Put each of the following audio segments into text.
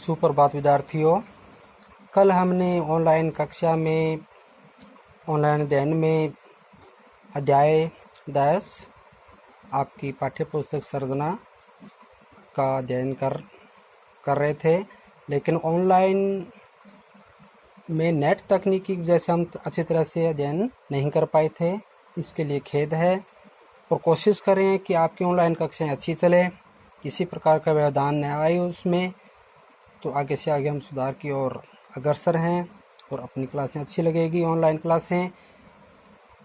सुप्रभात विद्यार्थियों। कल हमने ऑनलाइन कक्षा में ऑनलाइन अध्ययन में अध्याय 10 आपकी पाठ्य पुस्तक सर्जना का अध्ययन कर रहे थे, लेकिन ऑनलाइन में नेट तकनीकी की वजह से हम अच्छी तरह से अध्ययन नहीं कर पाए थे। इसके लिए खेद है और कोशिश करें कि आपकी ऑनलाइन कक्षाएं अच्छी चले, किसी प्रकार का व्यवधान न आए उसमें, तो आगे से आगे हम सुधार की ओर अग्रसर हैं और अपनी क्लासें अच्छी लगेगी ऑनलाइन क्लासें।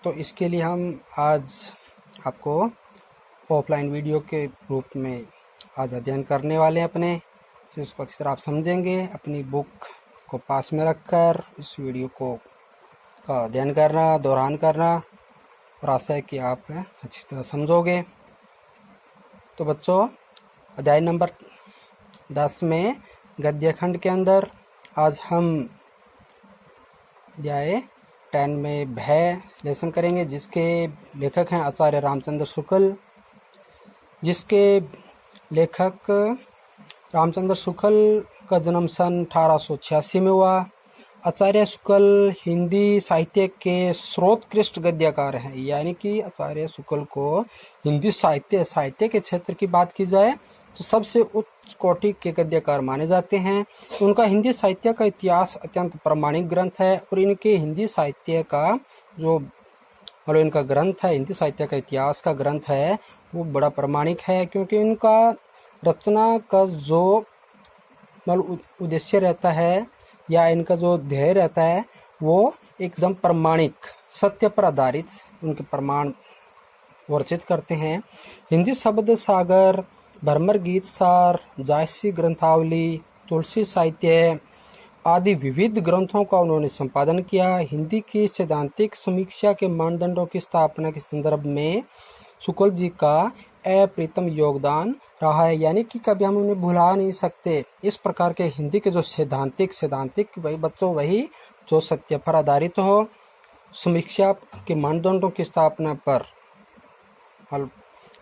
तो इसके लिए हम आज आपको ऑफलाइन वीडियो के रूप में आज अध्ययन करने वाले हैं अपने, तो इसको अच्छी तरह आप समझेंगे। अपनी बुक को पास में रखकर इस वीडियो को का अध्ययन करना, दोहरान करना, और आशा है कि आप अच्छी तरह समझोगे। तो बच्चों, अध्याय नंबर 10 में गद्य खंड के अंदर आज हम अध्याय 10 में भय लेसन करेंगे, जिसके लेखक हैं आचार्य रामचंद्र शुक्ल। जिसके लेखक रामचंद्र शुक्ल का जन्म सन 1886 में हुआ। आचार्य शुक्ल हिंदी साहित्य के सर्वोत्कृष्ट गद्यकार हैं, यानी कि आचार्य शुक्ल को हिंदी साहित्य के क्षेत्र की बात की जाए तो सबसे उच्च कोटि के गद्यकार माने जाते हैं। उनका हिंदी साहित्य का इतिहास अत्यंत प्रामाणिक ग्रंथ है, और इनके हिंदी साहित्य का जो इनका ग्रंथ है, हिंदी साहित्य का इतिहास का ग्रंथ है, वो बड़ा प्रामाणिक है, क्योंकि इनका रचना का जो उद्देश्य रहता है या इनका जो ध्येय रहता है वो एकदम प्रामाणिक, सत्य पर आधारित उनके प्रमाण वर्णित करते हैं। हिंदी शब्द सागर, भ्रमर गीत सार, जायसी ग्रंथावली, तुलसी साहित्य आदि विविध ग्रंथों का उन्होंने संपादन किया। हिंदी की सैद्धांतिक समीक्षा के मानदंडों की स्थापना के संदर्भ में शुक्ल जी का अप्रतिम योगदान रहा है, यानी कि कभी हम उन्हें भुला नहीं सकते। इस प्रकार के हिंदी के जो सैद्धांतिक वही बच्चों वही जो सत्य पर आधारित हो, समीक्षा के मानदंडों की स्थापना पर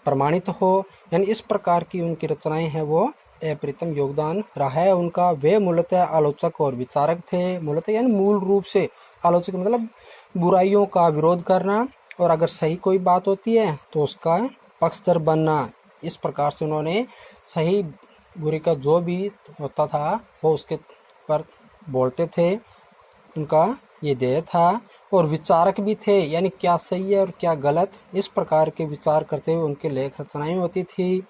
प्रमाणित हो, यानी इस प्रकार की उनकी रचनाएं हैं, वो अप्रतिम योगदान रहा है उनका। वे मूलतः आलोचक और विचारक थे। मूलतः यानी मूल रूप से आलोचक मतलब बुराइयों का विरोध करना, और अगर सही कोई बात होती है तो उसका पक्षधर बनना। इस प्रकार से उन्होंने सही बुरी का जो भी होता था वो उसके पर बोलते थे, उनका ये ध्येय था। और विचारक भी थे, यानी क्या सही है और क्या गलत, इस प्रकार के विचार करते हुए उनके लेख रचनाएं होती थी।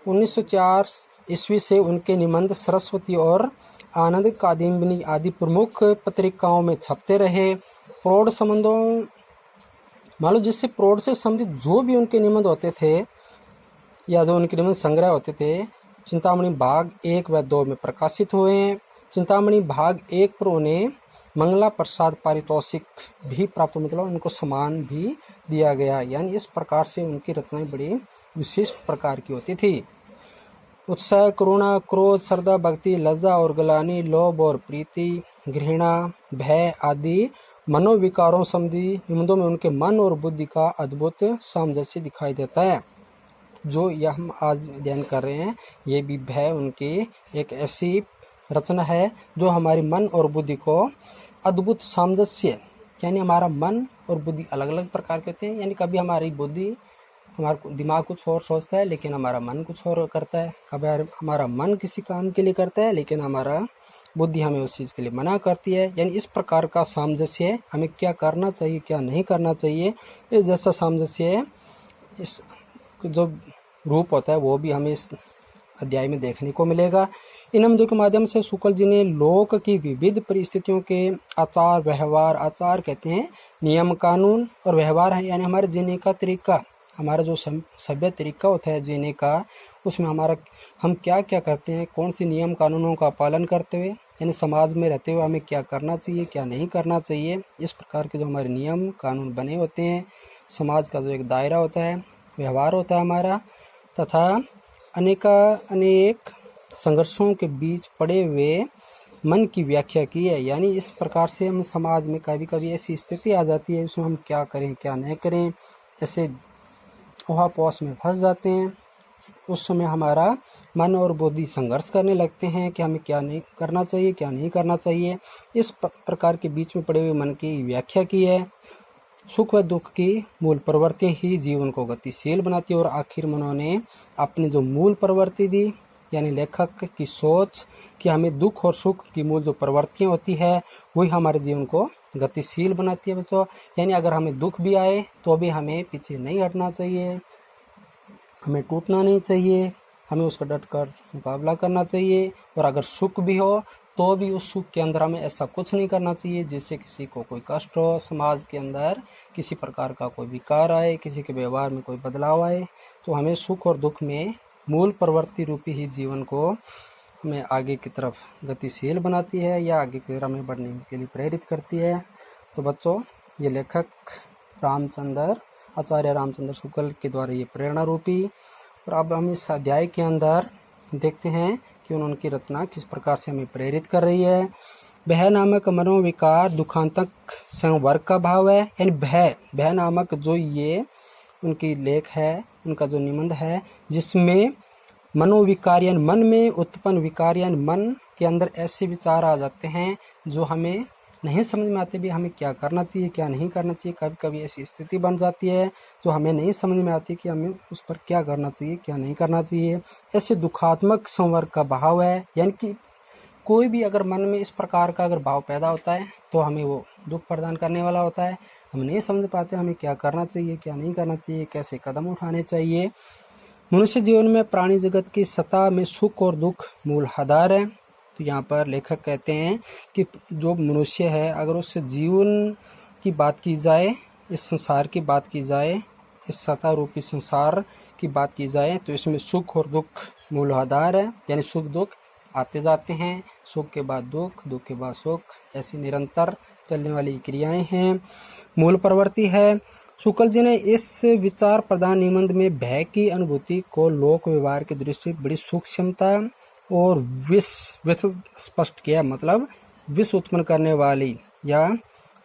1904 ईस्वी से उनके निबंध सरस्वती और आनंद कादम्बिनी आदि प्रमुख पत्रिकाओं में छपते रहे। प्रौढ़ संबंधों मान लो जिससे प्रौढ़ से संबंधित जो भी उनके निबंध होते थे या जो उनके निबंध संग्रह होते थे, चिंतामणि भाग 1 व 2 में प्रकाशित हुए हैं। चिंतामणि भाग 1 पर उन्हें मंगला प्रसाद पारितोषिक भी प्राप्त, मतलब उनको सम्मान भी दिया गया। यानी इस प्रकार से उनकी रचनाएं बड़ी विशिष्ट प्रकार की होती थी। उत्साह, करुणा, क्रोध, श्रद्धा, भक्ति, लज्जा और ग्लानि, लोभ और प्रीति, घृणा, भय आदि मनोविकारों संबंधी निबंधों में उनके मन और बुद्धि का अद्भुत सामंजस्य दिखाई देता है। जो यह हम आज अध्ययन कर रहे हैं, ये भी भय उनकी एक ऐसी रचना है जो हमारी मन और बुद्धि को अद्भुत सामंजस्य, यानी हमारा मन और बुद्धि अलग अलग प्रकार के होते हैं। यानी कभी हमारी बुद्धि, हमारा दिमाग कुछ और सोचता है लेकिन हमारा मन कुछ और करता है। कभी हमारा मन किसी काम के लिए करता है लेकिन हमारा बुद्धि हमें उस चीज़ के लिए मना करती है। यानी इस प्रकार का सामंजस्य, हमें क्या करना चाहिए क्या नहीं करना चाहिए, इस जैसा सामंजस्य इस जो रूप होता है वो भी हमें इस अध्याय में देखने को मिलेगा। इन निबंधों के माध्यम से शुक्ल जी ने लोक की विविध परिस्थितियों के आचार व्यवहार, आचार कहते हैं नियम कानून, और व्यवहार है यानी हमारे जीने का तरीका, हमारा जो सभ्य तरीका होता है जीने का, उसमें हमारा हम क्या क्या करते हैं, कौन सी नियम कानूनों का पालन करते हुए, यानी समाज में रहते हुए हमें क्या करना चाहिए क्या नहीं करना चाहिए। इस प्रकार के जो हमारे नियम कानून बने होते हैं, समाज का जो एक दायरा होता है, व्यवहार होता है हमारा, तथा अनेक संघर्षों के बीच पड़े हुए मन की व्याख्या की है। यानी इस प्रकार से हम समाज में कभी कभी ऐसी स्थिति आ जाती है, उसमें हम क्या करें क्या नहीं करें, ऐसे ओहापोस में फंस जाते हैं, उस समय हमारा मन और बुद्धि संघर्ष करने लगते हैं कि हमें क्या नहीं करना चाहिए, क्या नहीं करना चाहिए। इस प्रकार के बीच में पड़े हुए मन की व्याख्या की है। सुख व दुख की मूल प्रवृत्ति ही जीवन को गतिशील बनाती है। और आखिर में उन्होंने अपनी जो मूल प्रवृत्ति दी, यानी लेखक की सोच कि हमें दुख और सुख की मूल जो प्रवृत्तियाँ होती है वही हमारे जीवन को गतिशील बनाती है बच्चों। यानी अगर हमें दुख भी आए तो भी हमें पीछे नहीं हटना चाहिए, हमें टूटना नहीं चाहिए, हमें उसका डटकर मुकाबला करना चाहिए। और अगर सुख भी हो तो भी उस सुख के अंदर हमें ऐसा कुछ नहीं करना चाहिए जिससे किसी को कोई कष्ट हो, समाज के अंदर किसी प्रकार का कोई विकार आए, किसी के व्यवहार में कोई बदलाव आए। तो हमें सुख और दुख में मूल प्रवृत्ति रूपी ही जीवन को हमें आगे की तरफ गतिशील बनाती है या आगे की तरफ हमें बढ़ने के लिए प्रेरित करती है। तो बच्चों, ये लेखक आचार्य रामचंद्र शुक्ल के द्वारा ये प्रेरणा रूपी। और अब हम इस अध्याय के अंदर देखते हैं कि उनकी रचना किस प्रकार से हमें प्रेरित कर रही है। भय नामक मनोविकार दुखांतक संवर्ग का भाव है। यानी भय नामक जो ये उनकी लेख है, उनका जो निबंध है, जिसमें मनोविकार यानी मन में उत्पन्न विकार यानी मन के अंदर ऐसे विचार आ जाते हैं जो हमें नहीं समझ में आते भी हमें क्या करना चाहिए, क्या नहीं करना चाहिए। कभी कभी ऐसी स्थिति बन जाती है जो हमें नहीं समझ में आती कि हमें उस पर क्या करना चाहिए, क्या नहीं करना चाहिए। ऐसे दुखात्मक संवर्ग का भाव है। यानी कि कोई भी अगर मन में इस प्रकार का अगर भाव पैदा होता है तो हमें वो दुख प्रदान करने वाला होता है। हम नहीं समझ पाते हमें क्या करना चाहिए, क्या नहीं करना चाहिए, कैसे कदम उठाने चाहिए। मनुष्य जीवन में प्राणी जगत की सत्ता में सुख और दुख मूल आधार है। तो यहाँ पर लेखक कहते हैं कि जो मनुष्य है, अगर उससे जीवन की बात की जाए, इस संसार की बात की जाए, इस सत्ता रूपी संसार की बात की जाए, तो इसमें सुख और दुख मूल आधार है। यानी सुख दुख आते जाते हैं, सुख के बाद दुख, दुख के बाद सुख, ऐसी निरंतर चलने वाली क्रियाएं हैं, मूल प्रवृत्ति है। शुक्ल जी ने इस विचार प्रधान निबंध में भय की अनुभूति को लोक व्यवहार की दृष्टि बड़ी सूक्ष्मता और विष स्पष्ट किया। मतलब विष उत्पन्न करने वाली या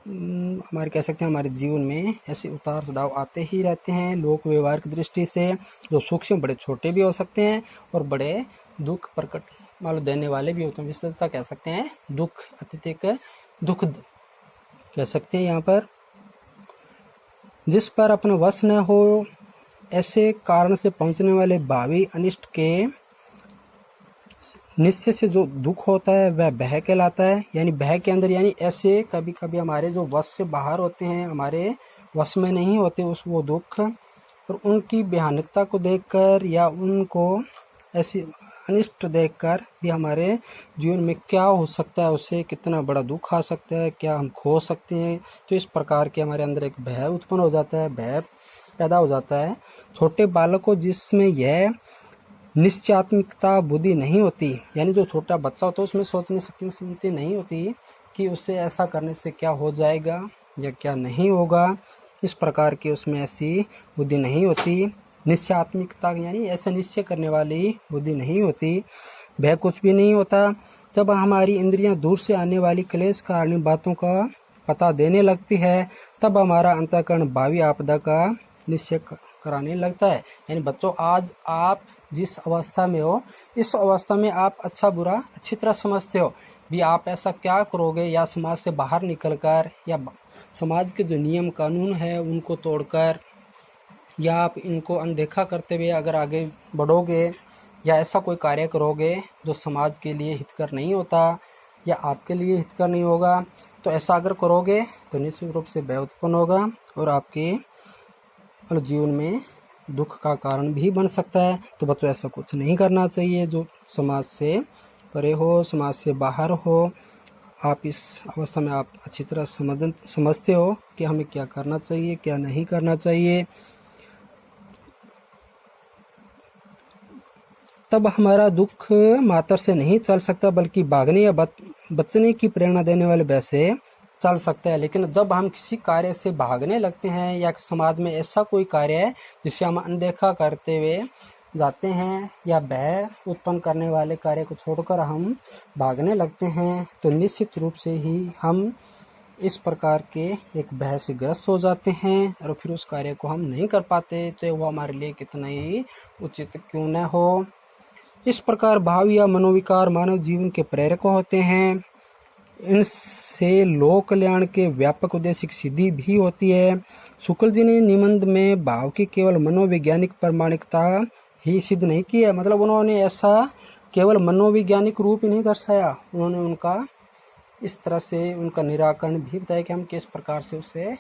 हमारे कह सकते हैं हमारे जीवन में ऐसे उतार चढ़ाव आते ही रहते हैं लोक व्यवहार की दृष्टि से, जो सूक्ष्म बड़े छोटे भी हो सकते हैं और बड़े दुख प्रकट मालूम देने वाले भी होते हैं। विशेषता कह सकते हैं दुख, अत्यधिक दुख कह सकते हैं। यहाँ पर जिस पर अपना वश न हो, ऐसे कारण से पहुंचने वाले भावी अनिष्ट के निश्चय से जो दुख होता है वह भय कहलाता है। यानी भय के अंदर यानी ऐसे कभी कभी हमारे जो वश से बाहर होते हैं, हमारे वश में नहीं होते उस वो दुख, और उनकी भयानकता को देखकर या उनको ऐसी अनिष्ट देखकर भी हमारे जीवन में क्या हो सकता है, उससे कितना बड़ा दुख आ सकता है, क्या हम खो सकते हैं। तो इस प्रकार के हमारे अंदर एक भय उत्पन्न हो जाता है, भय पैदा हो जाता है। छोटे बालकों जिसमें यह निश्चयात्मिकता बुद्धि नहीं होती, यानी जो छोटा बच्चा होता है उसमें सोचने शक्ति नहीं होती कि उससे ऐसा करने से क्या हो जाएगा या क्या नहीं होगा, इस प्रकार की उसमें ऐसी बुद्धि नहीं होती। निश्चयात्मिकता यानी ऐसा निश्चय करने वाली बुद्धि नहीं होती, भय कुछ भी नहीं होता। जब हमारी इंद्रियां दूर से आने वाली क्लेश कारणीय बातों का पता देने लगती है, तब हमारा अंतःकरण भावी आपदा का निश्चय कराने लगता है। यानी बच्चों, आज आप जिस अवस्था में हो, इस अवस्था में आप अच्छा बुरा अच्छी तरह समझते हो भी आप ऐसा क्या करोगे, या समाज से बाहर निकलकर या समाज के जो नियम कानून है उनको तोड़कर, या आप इनको अनदेखा करते हुए अगर आगे बढ़ोगे या ऐसा कोई कार्य करोगे जो समाज के लिए हितकर नहीं होता या आपके लिए हितकर नहीं होगा, तो ऐसा अगर करोगे तो निश्चित रूप से भय उत्पन्न होगा और आपके जीवन में दुख का कारण भी बन सकता है। तो बच्चों, ऐसा कुछ नहीं करना चाहिए जो समाज से परे हो, समाज से बाहर हो। आप इस अवस्था में आप अच्छी तरह समझते हो कि हमें क्या करना चाहिए, क्या नहीं करना चाहिए। तब हमारा दुख मातर से नहीं चल सकता, बल्कि भागने या बचने की प्रेरणा देने वाले भय से चल सकता है। लेकिन जब हम किसी कार्य से भागने लगते हैं या समाज में ऐसा कोई कार्य है जिसे हम अनदेखा करते हुए जाते हैं या भय उत्पन्न करने वाले कार्य को छोड़कर हम भागने लगते हैं, तो निश्चित रूप से ही हम इस प्रकार के एक भय से ग्रस्त हो जाते हैं और फिर उस कार्य को हम नहीं कर पाते, चाहे वो हमारे लिए कितना ही उचित क्यों न हो। इस प्रकार भाव या मनोविकार मानव जीवन के प्रेरक होते हैं। इनसे लोक कल्याण के व्यापक उद्देश्य की सिद्धि भी होती है। शुक्ल जी ने निबंध में भाव की केवल मनोवैज्ञानिक प्रामाणिकता ही सिद्ध नहीं की है, मतलब उन्होंने ऐसा केवल मनोवैज्ञानिक रूप ही नहीं दर्शाया, उन्होंने उनका इस तरह से उनका निराकरण भी बताया कि हम किस प्रकार से उसे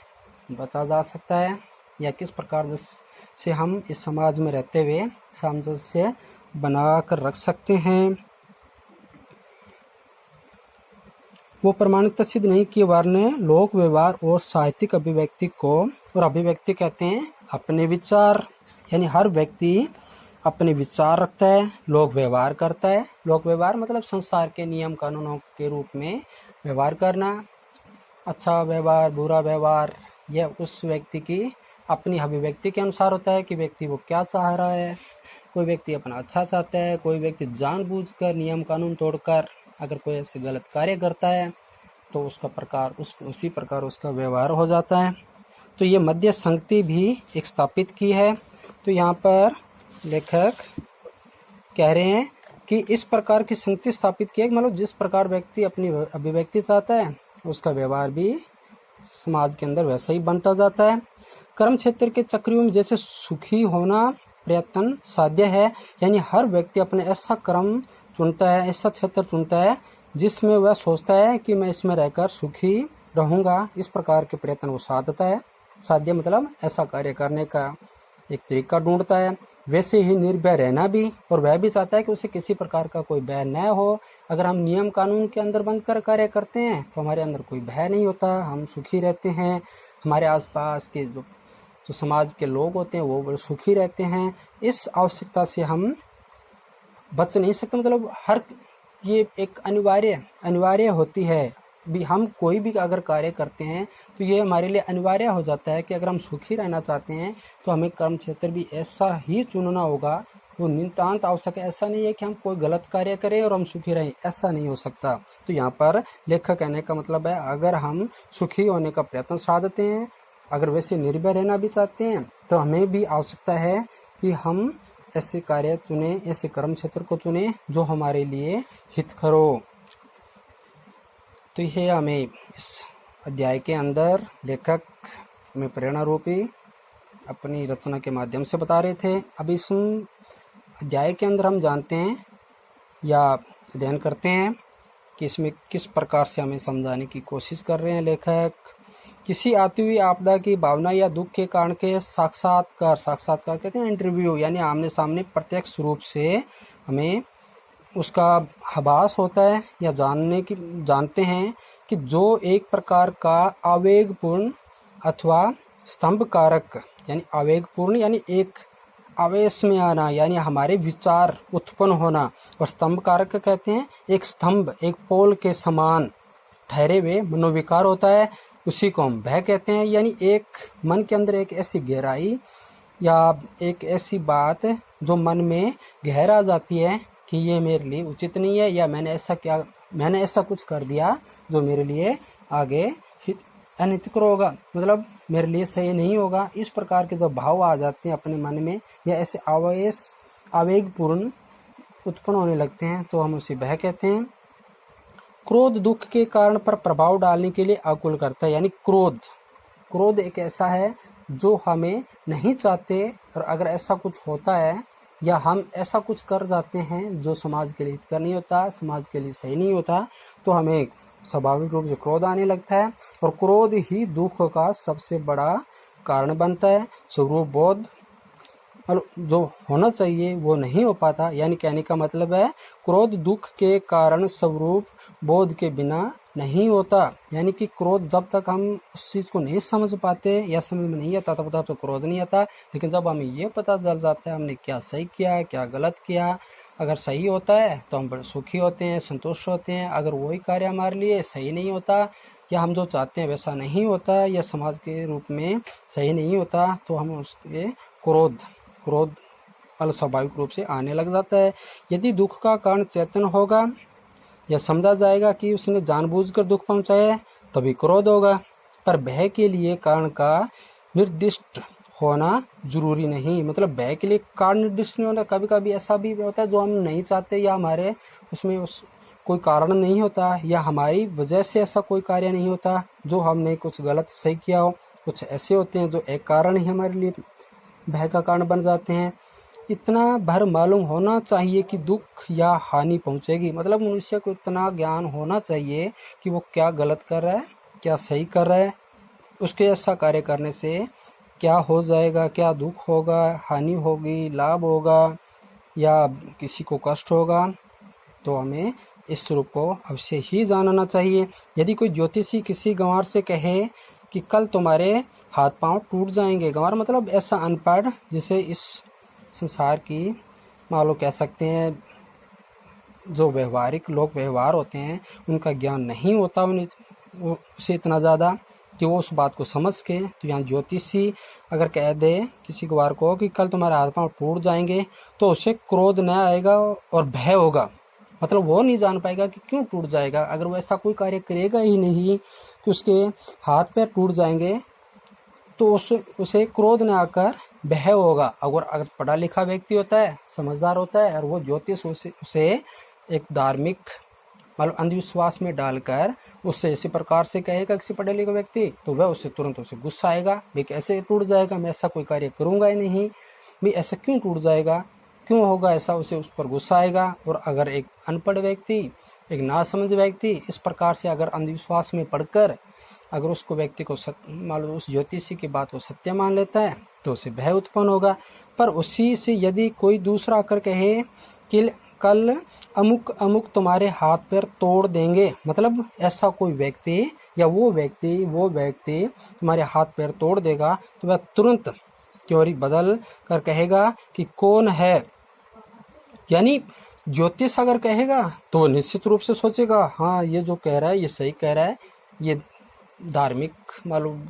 बचा जा सकता है या किस प्रकार से हम इस समाज में रहते हुए सामंजस्य बना कर रख सकते हैं। वो प्रमाणिकता सिद्ध नहीं की, वरने लोक व्यवहार और साहित्यिक अभिव्यक्ति को, और अभिव्यक्ति कहते हैं अपने विचार, यानी हर व्यक्ति अपने विचार रखता है, लोक व्यवहार करता है। लोक व्यवहार मतलब संसार के नियम कानूनों के रूप में व्यवहार करना। अच्छा व्यवहार, बुरा व्यवहार, यह उस व्यक्ति की अपनी अभिव्यक्ति के अनुसार होता है कि व्यक्ति वो क्या चाह रहा है। कोई व्यक्ति अपना अच्छा चाहता है, कोई व्यक्ति जानबूझकर नियम कानून तोड़कर अगर कोई ऐसे गलत कार्य करता है तो उसका प्रकार उसी प्रकार उसका व्यवहार हो जाता है। तो ये मध्य संगति भी एक स्थापित की है। तो यहाँ पर लेखक कह रहे हैं कि इस प्रकार की संगति स्थापित की है, मतलब जिस प्रकार व्यक्ति अपनी अभिव्यक्ति चाहता है उसका व्यवहार भी समाज के अंदर वैसा ही बनता जाता है। कर्म क्षेत्र के चक्रियों में जैसे सुखी होना प्रयत्न साध्य है, यानी हर व्यक्ति अपने ऐसा कर्म चुनता है, ऐसा क्षेत्र चुनता है जिसमें वह सोचता है कि मैं इसमें रहकर सुखी रहूंगा। इस प्रकार के प्रयत्न वो साधता है। साध्य मतलब ऐसा कार्य करने का एक तरीका ढूंढता है। वैसे ही निर्भय रहना भी, और वह भी चाहता है कि उसे किसी प्रकार का कोई भय न हो। अगर हम नियम कानून के अंदर बंद कर कार्य करते हैं तो हमारे अंदर कोई भय नहीं होता, हम सुखी रहते हैं। हमारे आसपास के जो समाज के लोग होते हैं वो बड़े सुखी रहते हैं। इस आवश्यकता से हम बच नहीं सकते, मतलब हर ये एक अनिवार्य होती है। भी हम कोई भी अगर कार्य करते हैं तो ये हमारे लिए अनिवार्य हो जाता है कि अगर हम सुखी रहना चाहते हैं तो हमें कर्म क्षेत्र भी ऐसा ही चुनना होगा। वो नितांत आवश्यक है, ऐसा नहीं है कि हम कोई गलत कार्य करें और हम सुखी रहें, ऐसा नहीं हो सकता। तो यहाँ पर लेखक कहने का मतलब है अगर हम सुखी होने का प्रयत्न साधते हैं, अगर वैसे निर्भय रहना भी चाहते हैं तो हमें भी आवश्यकता है कि हम ऐसे कार्य चुने, ऐसे कर्म क्षेत्र को चुने जो हमारे लिए हितकर हो। तो यह हमें इस अध्याय के अंदर लेखक हमें प्रेरणा रूपी अपनी रचना के माध्यम से बता रहे थे। अब इस अध्याय के अंदर हम जानते हैं या अध्ययन करते हैं कि इसमें किस प्रकार से हमें समझाने की कोशिश कर रहे हैं लेखक। किसी आती हुई आपदा की भावना या दुख के कारण के साक्षात्कार कहते हैं इंटरव्यू, यानी आमने सामने प्रत्यक्ष रूप से हमें उसका आभास होता है या जानते हैं कि जो एक प्रकार का आवेगपूर्ण अथवा स्तंभ कारक, यानी आवेगपूर्ण यानी एक आवेश में आना, यानी हमारे विचार उत्पन्न होना, और स्तंभ कारक कहते हैं एक स्तंभ, एक पोल के समान ठहरे हुए मनोविकार होता है, उसी को हम भय कहते हैं। यानी एक मन के अंदर एक ऐसी गहराई या एक ऐसी बात जो मन में गहरा जाती है कि ये मेरे लिए उचित नहीं है, या मैंने ऐसा कुछ कर दिया जो मेरे लिए आगे अनहितकर होगा, मतलब मेरे लिए सही नहीं होगा। इस प्रकार के जो भाव आ जाते हैं अपने मन में या ऐसे आवेगपूर्ण उत्पन्न होने लगते हैं तो हम उसे भय कहते हैं। क्रोध दुख के कारण पर प्रभाव डालने के लिए आकुल करता है, यानी क्रोध एक ऐसा है जो हमें नहीं चाहते, और अगर ऐसा कुछ होता है या हम ऐसा कुछ कर जाते हैं जो समाज के लिए हितकर नहीं होता, समाज के लिए सही नहीं होता, तो हमें स्वाभाविक रूप से क्रोध आने लगता है, और क्रोध ही दुख का सबसे बड़ा कारण बनता है। स्वरूप बोध जो होना चाहिए वो नहीं हो पाता, यानी कहने का मतलब है क्रोध दुख के कारण स्वरूप बोध के बिना नहीं होता। यानी कि क्रोध जब तक हम उस चीज को नहीं समझ पाते या समझ में नहीं आता तब तक तो क्रोध नहीं आता, लेकिन जब हमें ये पता चल जाता है हमने क्या सही किया क्या गलत किया, अगर सही होता है तो हम बड़े सुखी होते हैं, संतुष्ट होते हैं। अगर वही कार्य हमारे लिए सही नहीं होता या हम जो चाहते हैं वैसा नहीं होता या समाज के रूप में सही नहीं होता तो हम उसके क्रोध स्वाभाविक रूप से आने लग जाता है। यदि दुख का कारण चेतन होगा या समझा जाएगा कि उसने जानबूझकर दुख पहुंचाया है तभी क्रोध होगा। पर भय के लिए कारण का निर्दिष्ट होना जरूरी नहीं, मतलब भय के लिए कारण निर्दिष्ट नहीं होता। कभी कभी ऐसा भी होता है जो हम नहीं चाहते, या हमारे उसमें कोई कारण नहीं होता, या हमारी वजह से ऐसा कोई कार्य नहीं होता जो हमने कुछ गलत सही किया हो। कुछ ऐसे होते हैं जो एक कारण ही हमारे लिए भय का कारण बन जाते हैं। इतना भर मालूम होना चाहिए कि दुख या हानि पहुंचेगी, मतलब मनुष्य को इतना ज्ञान होना चाहिए कि वो क्या गलत कर रहा है, क्या सही कर रहा है, उसके ऐसा कार्य करने से क्या हो जाएगा, क्या दुख होगा, हानि होगी, लाभ होगा, या किसी को कष्ट होगा। तो हमें इस स्वरूप को अवश्य ही जानना चाहिए। यदि कोई ज्योतिषी किसी गंवार से कहे कि कल तुम्हारे हाथ पांव टूट जाएंगे, गंवार मतलब ऐसा अनपढ़ जिसे इस संसार की मान लो कह सकते हैं, जो व्यवहारिक लोग व्यवहार होते हैं उनका ज्ञान नहीं होता उसे इतना ज़्यादा कि वो उस बात को समझ के, तो यहाँ ज्योतिषी अगर कह दे किसी गंवार को कि कल तुम्हारे हाथ पांव टूट जाएंगे, तो उसे क्रोध न आएगा और भय होगा। मतलब वो नहीं जान पाएगा कि क्यों टूट जाएगा। अगर वो ऐसा कोई कार्य करेगा ही नहीं कि उसके हाथ पैर टूट जाएंगे, तो उसे क्रोध न आकर भय होगा। अगर पढ़ा लिखा व्यक्ति होता है, समझदार होता है, और वो ज्योतिष उसे एक धार्मिक मतलब अंधविश्वास में डालकर उससे इसी प्रकार से कहेगा किसी पढ़े लिखे व्यक्ति, तो वह उससे तुरंत उसे गुस्सा आएगा, भाई कैसे टूट जाएगा, मैं ऐसा कोई कार्य करूंगा ही नहीं, भाई ऐसा क्यों टूट जाएगा, क्यों होगा ऐसा, उसे उस पर गुस्सा आएगा। और अगर एक अनपढ़ व्यक्ति, एक नासमझ व्यक्ति इस प्रकार से अगर अंधविश्वास में पढ़कर अगर उसको व्यक्ति को मान लो उस ज्योतिषी की बात को सत्य मान लेता है, तो उसे भय उत्पन्न होगा। पर उसी से यदि कोई दूसरा आकर कहे कि कल अमुक अमुक तुम्हारे हाथ पैर तोड़ देंगे, मतलब ऐसा कोई व्यक्ति या वो व्यक्ति तुम्हारे हाथ पैर तोड़ देगा, तो वह तुरंत थ्योरी बदल कर कहेगा कि कौन है। यानी ज्योतिष अगर कहेगा तो वो निश्चित रूप से सोचेगा, हाँ ये जो कह रहा है ये सही कह रहा है, ये धार्मिक मालूम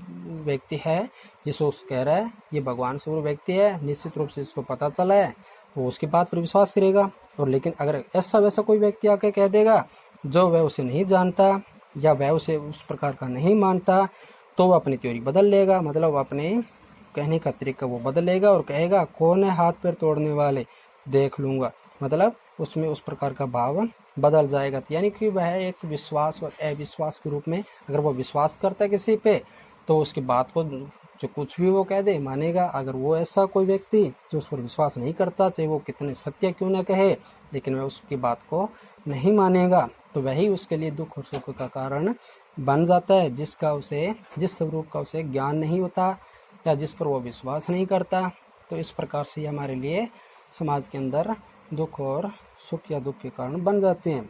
व्यक्ति है, ये सोच कह रहा है, ये भगवान स्वरूप व्यक्ति है, निश्चित रूप से इसको पता चला है, वो उसकी बात पर विश्वास करेगा। और लेकिन अगर ऐसा वैसा कोई व्यक्ति आके कह देगा जो वह उसे नहीं जानता या वह उसे उस प्रकार का नहीं मानता, तो वह अपनी थ्योरी बदल लेगा, मतलब अपने कहने का तरीका वो बदलेगा और कहेगा कौन है हाथ पैर तोड़ने वाले, देख लूंगा। मतलब उसमें उस प्रकार का भाव बदल जाएगा। यानी कि वह एक विश्वास और अविश्वास के रूप में, अगर वो विश्वास करता है किसी पे, तो उसकी बात को जो कुछ भी वो कह दे मानेगा। अगर वो ऐसा कोई व्यक्ति जो उस पर विश्वास नहीं करता, चाहे वो कितने सत्य क्यों न कहे, लेकिन वह उसकी बात को नहीं मानेगा, तो वही उसके लिए दुख और सुख का कारण बन जाता है, जिस स्वरूप का उसे ज्ञान नहीं होता या जिस पर वो विश्वास नहीं करता। तो इस प्रकार से हमारे लिए समाज के अंदर दुख और सुख या दुख के कारण बन जाते हैं।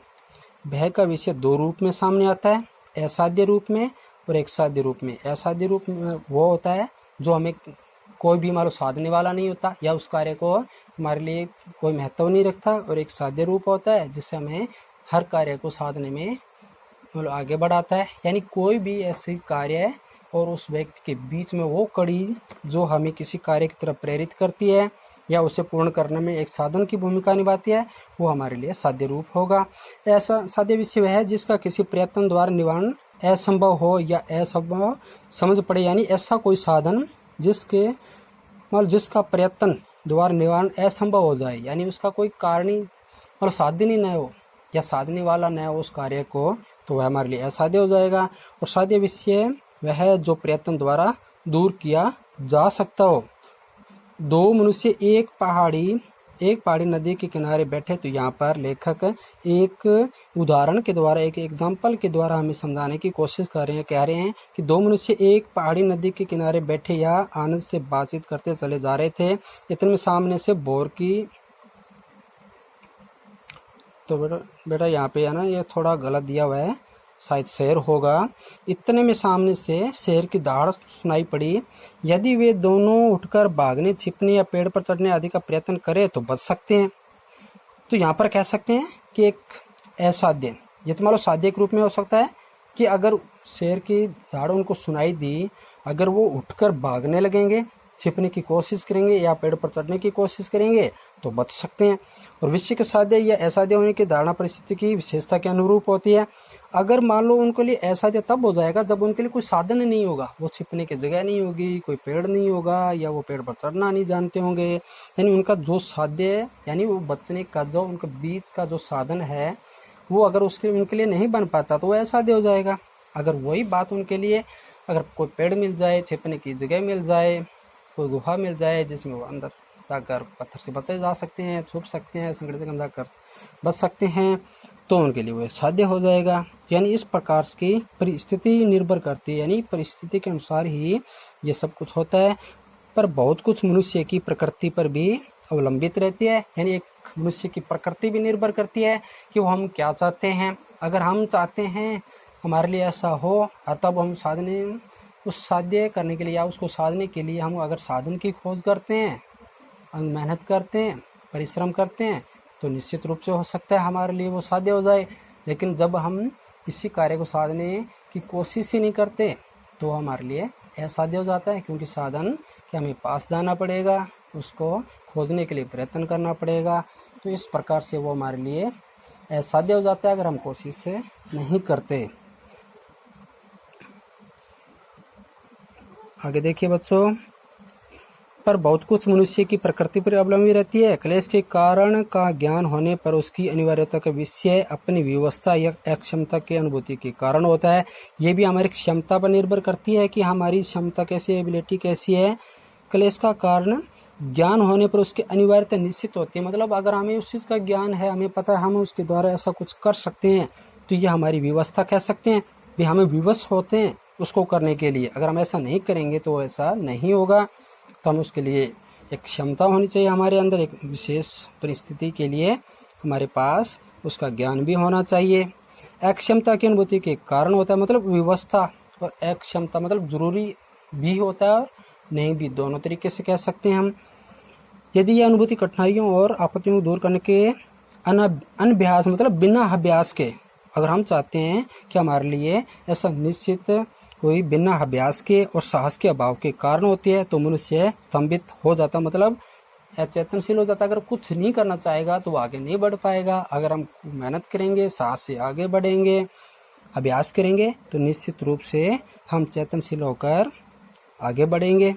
भय का विषय दो रूप में सामने आता है, असाध्य रूप में और एक साध्य रूप में। असाध्य रूप में वो होता है जो हमें कोई भी हमारा साधने वाला नहीं होता या उस कार्य को हमारे लिए कोई महत्व नहीं रखता, और एक साध्य रूप होता है जिससे हमें हर कार्य को साधने में मतलब आगे बढ़ाता है। यानी कोई भी ऐसी कार्य और उस व्यक्ति के बीच में वो कड़ी जो हमें किसी कार्य की तरफ प्रेरित करती है या उसे पूर्ण करने में एक साधन की भूमिका निभाती है, वो हमारे लिए साध्य रूप होगा। ऐसा साध्य विषय वह है जिसका किसी प्रयत्न द्वारा निवारण असंभव हो या असंभव समझ पड़े। यानी ऐसा कोई साधन जिसका प्रयत्न द्वारा निवारण असंभव हो जाए, यानी उसका कोई कारण ही मतलब साध्य ही न हो या साधने वाला न हो उस कार्य को, तो वह हमारे लिए असाध्य हो जाएगा। और साध्य विषय वह है जो प्रयत्न द्वारा दूर किया जा सकता हो। दो मनुष्य एक पहाड़ी नदी के किनारे बैठे, तो यहाँ पर लेखक एक उदाहरण के द्वारा, एक एग्जाम्पल के द्वारा हमें समझाने की कोशिश कह रहे हैं कि दो मनुष्य एक पहाड़ी नदी के किनारे बैठे या आनंद से बातचीत करते चले जा रहे थे। इतने में सामने से भोर की, तो बेटा यहाँ पे है ना, ये थोड़ा गलत दिया हुआ है, शायद शेर होगा। इतने में सामने से शेर की दहाड़ सुनाई पड़ी। यदि वे दोनों उठकर भागने, छिपने या पेड़ पर चढ़ने आदि का प्रयत्न करें तो बच सकते हैं। तो यहाँ पर कह सकते हैं कि एक असाध्य, ये तो मान लो साध्य के रूप में हो सकता है कि अगर शेर की दहाड़ उनको सुनाई दी, अगर वो उठकर भागने लगेंगे, छिपने की कोशिश करेंगे या पेड़ पर चढ़ने की कोशिश करेंगे तो बच सकते हैं। और विषय के साध्य या असाध्य होने की धारणा परिस्थिति की विशेषता के अनुरूप होती है। अगर मान लो उनके लिए असाध्य तब हो जाएगा जब उनके लिए कोई साधन नहीं होगा, वो छिपने की जगह नहीं होगी, कोई पेड़ नहीं होगा, या वो पेड़ पर चढ़ना नहीं जानते होंगे, यानी उनका जो साध्य यानी वो बचने का जो उनके बीच का जो साधन है वो अगर उनके लिए नहीं बन पाता तो वो असाध्य हो जाएगा। अगर वही बात उनके लिए अगर कोई पेड़ मिल जाए, छिपने की जगह मिल जाए, कोई गुफा मिल जाए जिसमें वो अंदर जाकर पत्थर से बचे जा सकते हैं, छुप सकते हैं, संकट से गंदा कर बच सकते हैं, तो उनके लिए वो साध्य हो जाएगा। यानी इस प्रकार की परिस्थिति निर्भर करती है, यानी परिस्थिति के अनुसार ही ये सब कुछ होता है। पर बहुत कुछ मनुष्य की प्रकृति पर भी अवलंबित रहती है, यानी एक मनुष्य की प्रकृति भी निर्भर करती है कि वो हम क्या चाहते हैं। अगर हम चाहते हैं हमारे लिए ऐसा हो और तब हम साधने उस साध्य करने के लिए या उसको साधने के लिए हम अगर साधन की खोज करते हैं, मेहनत करते हैं, परिश्रम करते हैं, तो निश्चित रूप से हो सकता है हमारे लिए वो साध्य हो जाए। लेकिन जब हम किसी कार्य को साधने की कोशिश ही नहीं करते तो हमारे लिए असाध्य हो जाता है, क्योंकि साधन के हमें पास जाना पड़ेगा, उसको खोजने के लिए प्रयत्न करना पड़ेगा। तो इस प्रकार से वो हमारे लिए असाध्य हो जाता है अगर हम कोशिश से नहीं करते। आगे देखिए बच्चों, पर बहुत कुछ मनुष्य की प्रकृति पर अवलंबी रहती है। क्लेश के कारण का ज्ञान होने पर उसकी अनिवार्यता का विषय अपनी व्यवस्था या अक्षमता की अनुभूति के कारण होता है। ये भी हमारी क्षमता पर निर्भर करती है कि हमारी क्षमता कैसी है, एबिलिटी कैसी है। क्लेश का कारण ज्ञान होने पर उसकी अनिवार्यता निश्चित होती है, मतलब अगर हमें उस चीज़ का ज्ञान है, हमें पता है हम उसके द्वारा ऐसा कुछ कर सकते हैं, तो ये हमारी व्यवस्था कह सकते हैं भी हमें विवश होते हैं उसको करने के लिए। अगर हम ऐसा नहीं करेंगे तो ऐसा नहीं होगा। तो हम उसके लिए एक क्षमता होनी चाहिए हमारे अंदर, एक विशेष परिस्थिति के लिए हमारे पास उसका ज्ञान भी होना चाहिए। अक्षमता की अनुभूति के कारण होता है, मतलब व्यवस्था और अक्षमता मतलब जरूरी भी होता है और नहीं भी, दोनों तरीके से कह सकते हैं हम। यदि यह अनुभूति कठिनाइयों और आपत्तियों को दूर करने के अनभ्यास मतलब बिना अभ्यास के, अगर हम चाहते हैं कि हमारे लिए ऐसा निश्चित कोई बिना अभ्यास के और साहस के अभाव के कारण होती है, तो मनुष्य स्तंभित हो जाता, मतलब अचेतनशील हो जाता। अगर कुछ नहीं करना चाहेगा तो आगे नहीं बढ़ पाएगा। अगर हम मेहनत करेंगे, साहस से आगे बढ़ेंगे, अभ्यास करेंगे, तो निश्चित रूप से हम चेतनशील होकर आगे बढ़ेंगे।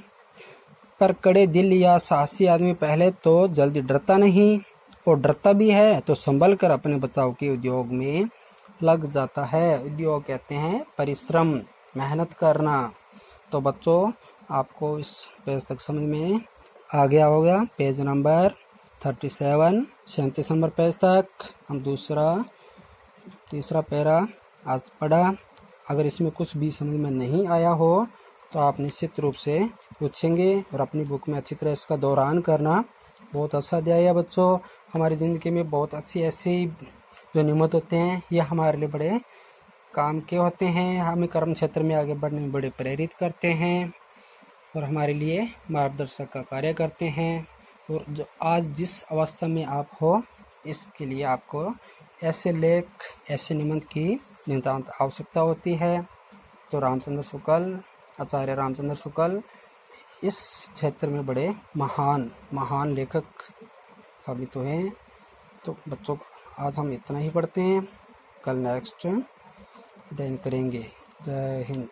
पर कड़े दिल या साहसी आदमी पहले तो जल्दी डरता नहीं, और डरता भी है तो संभल कर अपने बचाव के उद्योग में लग जाता है। उद्योग कहते हैं परिश्रम, मेहनत करना। तो बच्चों आपको इस पेज तक समझ में आ गया होगा। पेज नंबर 37 37 नंबर पेज तक हम तीसरा पैरा आज पढ़ा। अगर इसमें कुछ भी समझ में नहीं आया हो तो आप निश्चित रूप से पूछेंगे और अपनी बुक में अच्छी तरह इसका दोहरान करना। बहुत अच्छा अध्याय है बच्चों। हमारी ज़िंदगी में बहुत अच्छी ऐसी जो नियमित होते हैं ये हमारे लिए बड़े काम के होते हैं, हमें कर्म क्षेत्र में आगे बढ़ने में बड़े प्रेरित करते हैं और हमारे लिए मार्गदर्शक का कार्य करते हैं। और जो आज जिस अवस्था में आप हो इसके लिए आपको ऐसे लेख, ऐसे निबंध की नितांत आवश्यकता होती है। तो आचार्य रामचंद्र शुक्ल इस क्षेत्र में बड़े महान लेखक साबित हुए हैं। तो बच्चों आज हम इतना ही पढ़ते हैं, कल नेक्स्ट अध्ययन करेंगे। जय हिंद।